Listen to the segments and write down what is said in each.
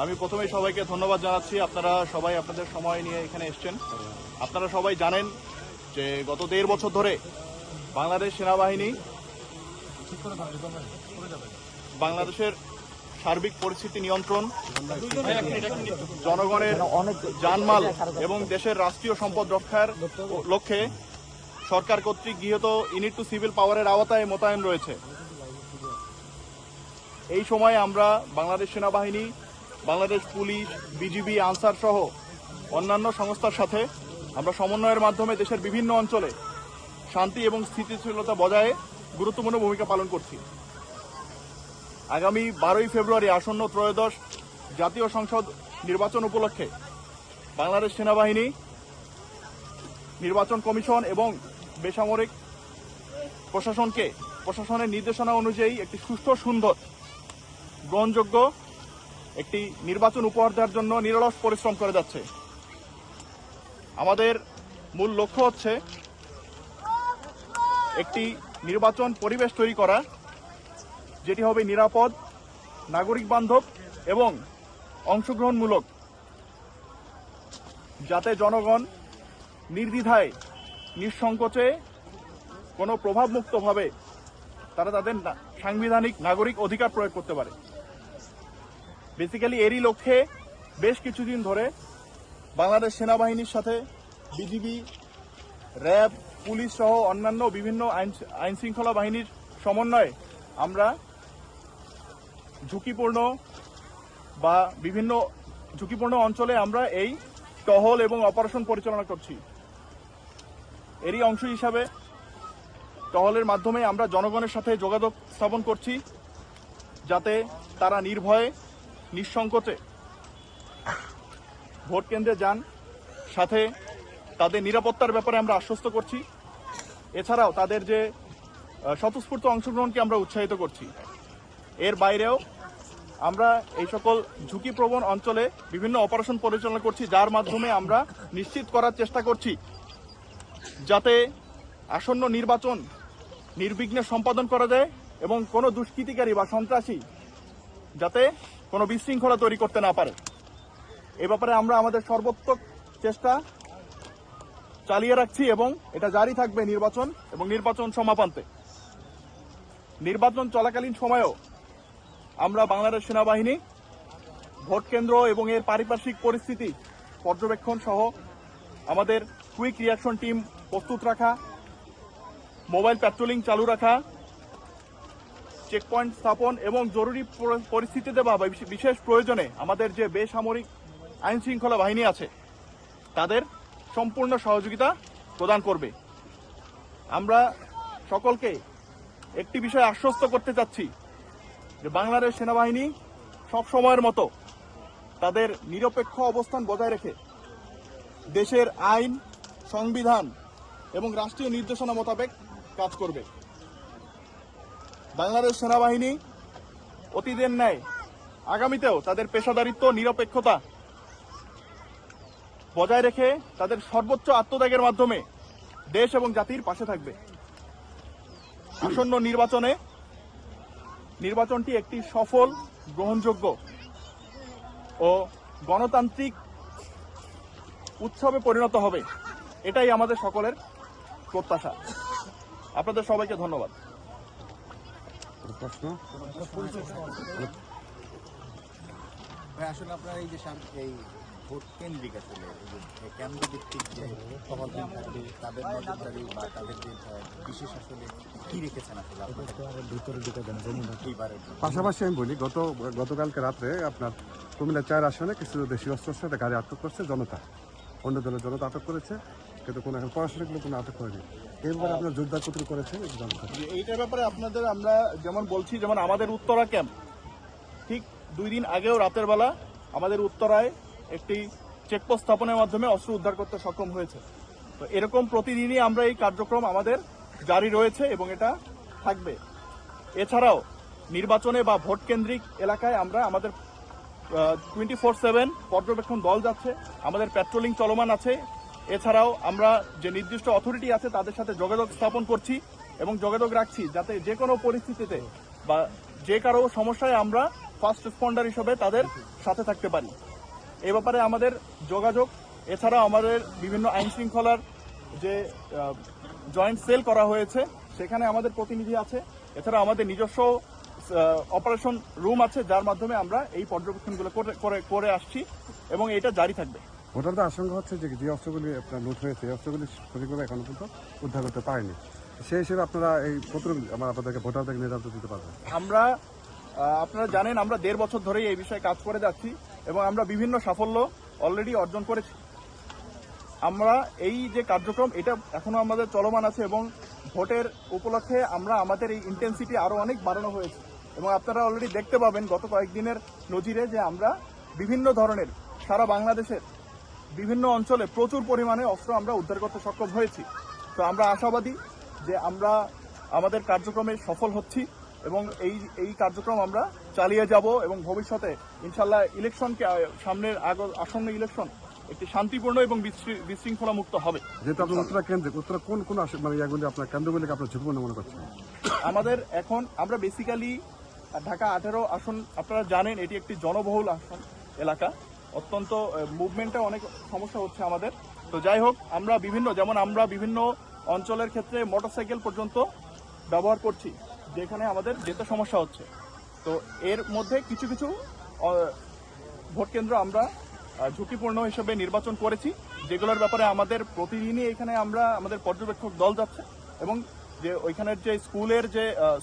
আমি প্রথমেই সবাইকে ধন্যবাদ জানাচ্ছি। আপনারা সবাই আপনাদের সময় নিয়ে এখানে এসেছেন। আপনারা সবাই জানেন যে গত 1.5 বছর ধরে বাংলাদেশ সেনাবাহিনী বাংলাদেশের সার্বিক পরিস্থিতি নিয়ন্ত্রণ, জনগণের জানমাল এবং দেশের রাষ্ট্রীয় সম্পদ রক্ষার লক্ষ্যে সরকার কর্তৃক গৃহীত ইউনিট টু সিভিল পাওয়ারের আওতায় মোতায়েন রয়েছে। এই সময় আমরা বাংলাদেশ সেনাবাহিনী, বাংলাদেশ পুলিশ, বিজিবি, আনসার সহ অন্যান্য সংস্থার সাথে আমরা সমন্বয়ের মাধ্যমে দেশের বিভিন্ন অঞ্চলে শান্তি এবং স্থিতিশীলতা বজায়ে গুরুত্বপূর্ণ ভূমিকা পালন করছি। আগামী 12ই ফেব্রুয়ারি আসন্ন ত্রয়োদশ জাতীয় সংসদ নির্বাচন উপলক্ষে বাংলাদেশ সেনাবাহিনী, নির্বাচন কমিশন এবং বেসামরিক প্রশাসনের নির্দেশনা অনুযায়ী একটি সুষ্ঠু, সুন্দর, গ্রহণযোগ্য একটি নির্বাচন উপহার দেওয়ার জন্য নিরলস পরিশ্রম করে যাচ্ছে। আমাদের মূল লক্ষ্য হচ্ছে একটি নির্বাচন পরিবেশ তৈরি করা, যেটি হবে নিরাপদ, নাগরিক বান্ধব এবং অংশগ্রহণমূলক, যাতে জনগণ নির্দ্বিধায়, নিঃসংকোচে, কোনো প্রভাবমুক্তভাবে তারা তাদের সাংবিধানিক নাগরিক অধিকার প্রয়োগ করতে পারে। বেসিক্যালি এরই লক্ষ্যে বেশ কিছুদিন ধরে বাংলাদেশ সেনাবাহিনীর সাথে বিজিবি, র্যাব, পুলিশ সহ অন্যান্য বিভিন্ন আইন শৃঙ্খলা বাহিনীর সমন্বয়ে আমরা বিভিন্ন ঝুঁকিপূর্ণ অঞ্চলে আমরা এই টহল এবং অপারেশন পরিচালনা করছি। এরই অংশ হিসাবে টহলের মাধ্যমে আমরা জনগণের সাথে যোগাযোগ স্থাপন করছি, যাতে তারা নির্ভয়ে, নিঃসংকোচে ভোট কেন্দ্রে যান। সাথে তাদের নিরাপত্তার ব্যাপারে আমরা আশ্বস্ত করছি। এছাড়াও তাদের যে স্বতঃস্ফূর্ত অংশগ্রহণকে আমরা উৎসাহিত করছি। এর বাইরেও আমরা এই সকল ঝুঁকিপ্রবণ অঞ্চলে বিভিন্ন অপারেশন পরিচালনা করছি, যার মাধ্যমে আমরা নিশ্চিত করার চেষ্টা করছি যাতে আসন্ন নির্বাচন নির্বিঘ্নে সম্পাদন করা যায় এবং কোনো দুষ্কৃতিকারী বা সন্ত্রাসী যাতে কোনো বিশৃঙ্খলা তৈরি করতে না পারে। এ ব্যাপারে আমরা আমাদের সর্বোত্তম চেষ্টা চালিয়ে রাখছি এবং এটা জারি থাকবে নির্বাচন এবং নির্বাচন সমাপন্তে। নির্বাচন চলাকালীন সময়েও আমরা বাংলাদেশ সেনাবাহিনী ভোট কেন্দ্র এবং এর পারিপার্শ্বিক পরিস্থিতি পর্যবেক্ষণ সহ আমাদের কুইক রিয়াকশন টিম প্রস্তুত রাখা, মোবাইল প্যাট্রোলিং চালু রাখা, চেকপয়েন্ট স্থাপন এবং জরুরি পরিস্থিতিতে বা বিশেষ প্রয়োজনে আমাদের যে বেসামরিক আইন শৃঙ্খলা বাহিনী আছে তাদের সম্পূর্ণ সহযোগিতা প্রদান করবে। আমরা সকলকে একটি বিষয় আশ্বস্ত করতে চাচ্ছি যে বাংলাদেশ সেনাবাহিনী সব সময়ের মতো তাদের নিরপেক্ষ অবস্থান বজায় রেখে দেশের আইন, সংবিধান এবং রাষ্ট্রীয় নির্দেশনা মোতাবেক কাজ করবে। বাংলাদেশ সেনাবাহিনী অতীতের ন্যায় আগামীতেও তাদের পেশাদারিত্ব, নিরপেক্ষতা বজায় রেখে তাদের সর্বোচ্চ আত্মত্যাগের মাধ্যমে দেশ এবং জাতির পাশে থাকবে। আসন্ন নির্বাচনটি একটি সফল, গ্রহণযোগ্য ও গণতান্ত্রিক উৎসবে পরিণত হবে, এটাই আমাদের সকলের প্রত্যাশা। আপনাদের সবাইকে ধন্যবাদ। আসলে আপনার এই যে ভোট কেন্দ্রিক আসলে কেন্দ্র ভিত্তিক যে তাদের নজরদারি বা তাদের যে বিশেষ আসলে কি রেখেছেন আসলে ভিতরের দিকে পাশাপাশি আমি বলি, গতকালকে রাত্রে আপনার কুমিল্লা 4 আসনে কিছু দেশীয় অস্ত্রের সাথে গাড়ি আটক করছে জনতা, অন্য দলের জনতা আটক করেছে, কিন্তু কোনো এখন পড়াশোনাগুলো কোনো আটক করেনি। এই ব্যাপারে আপনার জোরদার কর্তৃক করেছেন এইটার ব্যাপারে আপনাদের আমরা যেমন বলছি, যেমন আমাদের উত্তরা ক্যাম্প ঠিক 2 দিন আগেও রাতের বেলা আমাদের উত্তরায় একটি চেকপোস্ট স্থাপনের মাধ্যমে অস্ত্র উদ্ধার করতে সক্ষম হয়েছে। তো এরকম প্রতিদিনই আমরা এই কার্যক্রম আমাদের জারি রয়েছে এবং এটা থাকবে। এছাড়াও নির্বাচনে বা ভোট কেন্দ্রিক এলাকায় আমরা আমাদের 24/7 পর্যবেক্ষণ দল যাচ্ছে, আমাদের পেট্রোলিং চলমান আছে। এছাড়াও আমরা যে নির্দিষ্ট অথরিটি আছে তাদের সাথে যোগাযোগ স্থাপন করছি এবং যোগাযোগ রাখছি, যাতে যে কোনো পরিস্থিতিতে বা যে কারো সমস্যায় আমরা ফার্স্ট রেসপন্ডার হিসেবে তাদের সাথে থাকতে পারি। এই ব্যাপারে আমাদের যোগাযোগ, এছাড়াও আমাদের বিভিন্ন আইন শৃঙ্খলার যে জয়েন্ট সেল করা হয়েছে সেখানে আমাদের প্রতিনিধি আছে। এছাড়া আমাদের নিজস্ব অপারেশন রুম আছে, যার মাধ্যমে আমরা এই পর্যবেক্ষণগুলো করে আসছি এবং এটা জারি থাকবে। ভোটারদের আশঙ্কা হচ্ছে যে অস্ত্রগুলি আপনার লুট হয়েছে, এই অস্ত্রগুলি সঠিকভাবে এখনো পর্যন্ত উদ্ধার করতে পারেনি। সেই হিসেবে আপনারা এই কতটুকু আপনাদেরকে ভোটারদেরকে নিরাপত্তা দিতে পারবেন? আমরা আপনারা জানেন আমরা 1.5 বছর ধরেই এই বিষয়ে কাজ করে যাচ্ছি এবং আমরা বিভিন্ন সাফল্য অলরেডি অর্জন করেছি। আমরা এই যে কার্যক্রম এটা এখনো আমাদের চলমান আছে এবং ভোটের উপলক্ষে আমরা আমাদের এই ইন্টেন্সিটি আরো অনেক বাড়ানো হয়েছে এবং আপনারা অলরেডি দেখতে পাবেন গত কয়েকদিনের নজিরে যে আমরা বিভিন্ন ধরনের সারা বাংলাদেশের বিভিন্ন অঞ্চলে প্রচুর পরিমাণে অস্ত্র আমরা উদ্ধার করতে সক্ষম হয়েছি। তো আমরা আশাবাদী যে আমরা আমাদের কার্যক্রমে সফল হচ্ছি এবং এই কার্যক্রম আমরা চালিয়ে যাব এবং ভবিষ্যতে ইনশাল্লাহ ইলেকশনকে সামনের আসন্ন ইলেকশন একটি শান্তিপূর্ণ এবং বিশৃঙ্খলা মুক্ত হবে। যেহেতু আপনার উত্তরা কেন্দ্রে উত্তরা কোন মানে ইয়াগুলি আপনার কেন্দ্রগুলিকে আপনার ঝুঁকিপূর্ণ মনে করছেন? আমাদের এখন আমরা বেসিক্যালি ঢাকা 18 আসন, আপনারা জানেন এটি একটি জনবহুল আসন এলাকা, অত্যন্ত মুভমেন্টে অনেক সমস্যা হচ্ছে আমাদের। তো যাই হোক, আমরা বিভিন্ন অঞ্চলের ক্ষেত্রে মোটরসাইকেল পর্যন্ত ব্যবহার করছি যেখানে আমাদের যেতে সমস্যা হচ্ছে। তো এর মধ্যে কিছু কিছু ভোট কেন্দ্র আমরা ঝুঁকিপূর্ণ হিসেবে নির্বাচন করেছি, যেগুলোর ব্যাপারে আমাদের প্রতিদিনই এখানে আমাদের পর্যবেক্ষক দল যাচ্ছে এবং যে ওইখানের যে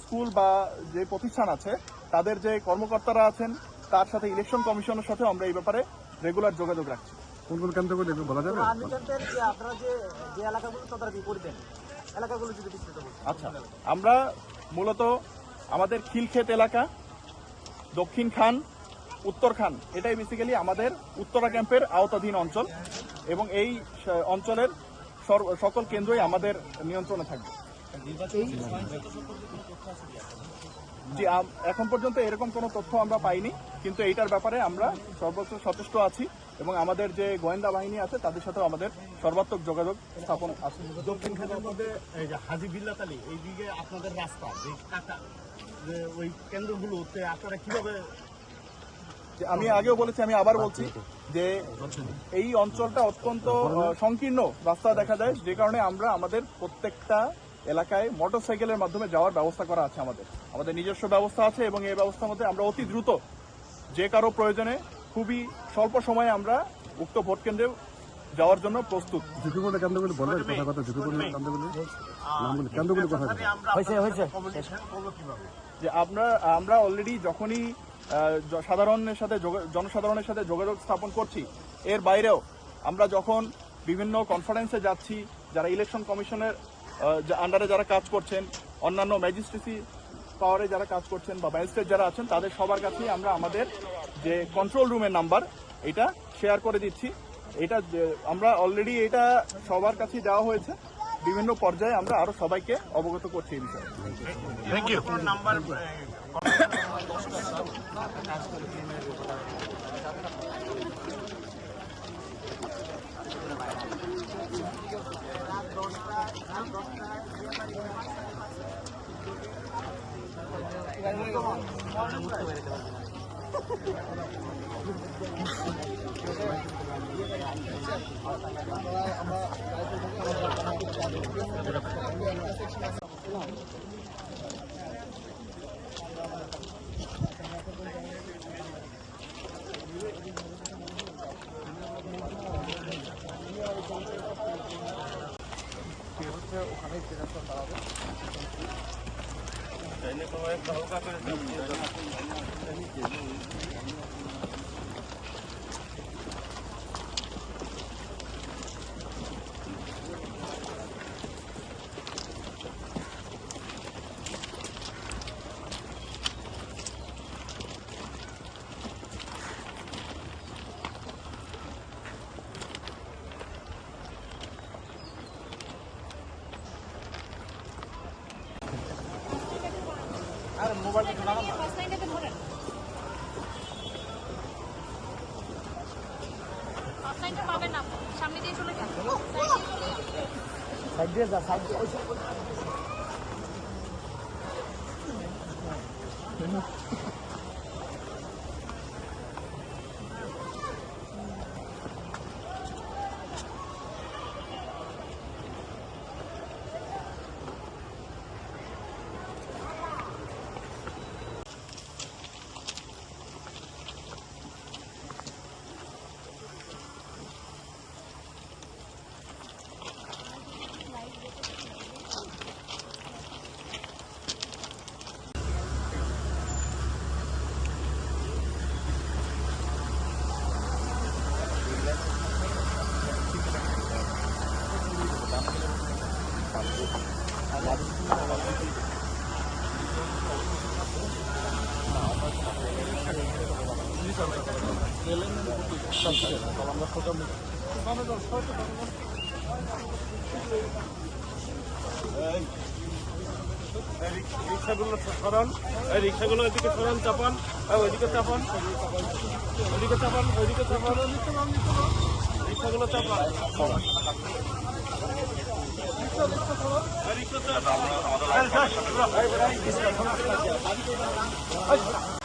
স্কুল বা যে প্রতিষ্ঠান আছে তাদের যে কর্মকর্তারা আছেন তার সাথে ইলেকশন কমিশনের সাথে আমরা এই ব্যাপারে রেগুলার যোগাযোগ রাখছি। কোন কোন কেন্দ্রগুলি বলা যাবে? আচ্ছা, আমরা মূলত আমাদের খিলক্ষেত এলাকা, দক্ষিণ খান, উত্তর খান, এটাই বেসিক্যালি আমাদের উত্তরা ক্যাম্পের আওতাধীন অঞ্চল এবং এই অঞ্চলের সকল কেন্দ্রই আমাদের নিয়ন্ত্রণে থাকবে। জি, এখন পর্যন্ত এরকম কোনো তথ্য আমরা পাইনি, কিন্তু এইটার ব্যাপারে আমরা সর্বোচ্চ সচেষ্ট আছি এবং আমাদের যে গোয়েন্দা বাহিনী আছে তাদের সাথেও আমাদের সর্বাত্মক যোগাযোগ স্থাপন আছে। দক্ষিণ খানের মধ্যে এই যে হাজি বিল্লাত-আলী এইদিকে আপনাদের রাস্তা যে কাটা যে ওই কেন্দ্রগুলোতে আপনারা কিভাবে? আমি আগেও বলেছি, আমি আবার বলছি যে এই অঞ্চলটা অত্যন্ত সংকীর্ণ রাস্তা দেখা যায়, যে কারণে আমরা আমাদের প্রত্যেকটা এলাকায় মোটরসাইকেলের মাধ্যমে যাওয়ার ব্যবস্থা করা আছে। আমাদের নিজস্ব ব্যবস্থা আছে এবং এই ব্যবস্থার মধ্যে আমরা অতি দ্রুত যে কারো প্রয়োজনে খুবই স্বল্প সময়ে আমরা উক্ত ভোট কেন্দ্রে যাওয়ার জন্য প্রস্তুত। ঝুঁকিপূর্ণ কেন্দ্রগুলি বলেন, কথা ঝুঁকিপূর্ণ কেন্দ্রগুলি কোথায়? যে আমরা অলরেডি যখনই জনসাধারণের সাথে যোগাযোগ স্থাপন করছি, এর বাইরেও আমরা যখন বিভিন্ন কনফারেন্সে যাচ্ছি, যারা ইলেকশন কমিশনের আন্ডারে যারা কাজ করছেন, অন্যান্য ম্যাজিস্ট্রেসি পাওয়ারে যারা কাজ করছেন বা ম্যাজিস্ট্রেট যারা আছেন, তাদের সবার কাছেই আমরা আমাদের যে কন্ট্রোল রুমের নাম্বার এটা শেয়ার করে দিচ্ছি। এটা আমরা অলরেডি এটা সবার কাছেই দেওয়া হয়েছে, বিভিন্ন পর্যায়ে আমরা আরো সবাইকে অবগত করছি এই বিষয়ে। Thank you. ফার্স্ট লাইনটাতে ধরেন। ফার্স্ট লাইনটা পাবেন না, সামনে দিয়ে চলে যান, সাইড দিয়ে চলে যান। রিক্সাগুলো সরান, এই রিক্সাগুলো এদিকে সরান, চাপান, ওইদিকে চাপান, ওইদিকে চাপান, ওইদিকে চাপান, রিক্সাগুলো চাপান। রিক্সা